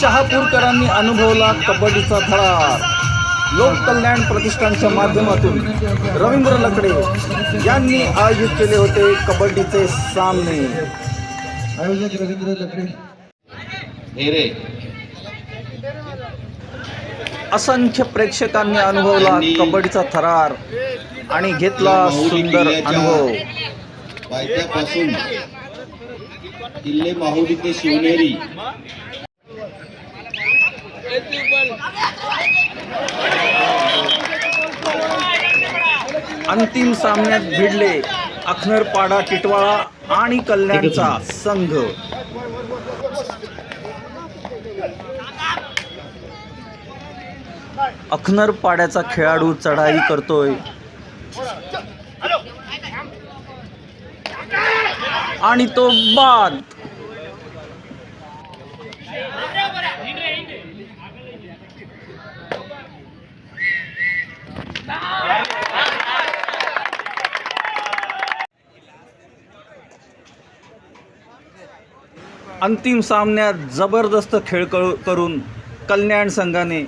शहापूरकरांनी अनुभवला कबड्डीचा थरार. लोककल्याण प्रतिष्ठानच्या माध्यमातून रवींद्र लकडे यांनी आयोजित केले होते कबड्डीचे सामने. आयोजक रवींद्र लकडे. असंख्य प्रेक्षकांनी अनुभवला कबड्डीचा थरार आणि घेतला सुंदर अनुभव. पायथ्यापासून किल्ले माहुली ते शिवनेरी अंतिम सामन्यात भिडले अखनरपाडा टिटवाळा आणि कल्याणचा संघ. अखनरपाड्याचा खेळाडू चढाई करतोय आणि तो बाद. अंतिम सामन्यात जबरदस्त खेळ करून कल्याण संघाने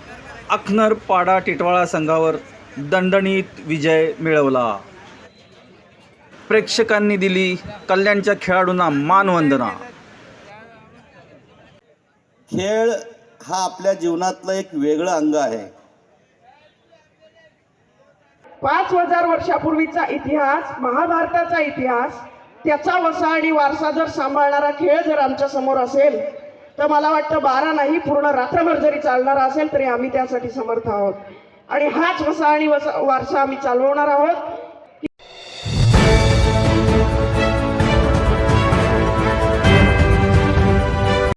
अखनरपाडा टिटवाळा संघावर दणदणीत विजय मिळवला. प्रेक्षकांनी दिली कल्याणच्या खेळाडूंना मानवंदना. खेळ हा आपल्या जीवनातलं एक वेगळं अंग आहे. 5000 वर्षापूर्वीचा इतिहास, महाभारताचा इतिहास, त्याचा वसा आणि वारसा जर सांभाळणारा खेळ जर आमच्या समोर असेल तर मला वाटतं 12 नाही पूर्ण रात्रभर जरी चालणारा असेल तरी आम्ही त्यासाठी समर्थ आहोत. आणि हाच वसा आणि वारसा आम्ही चालवणार आहोत.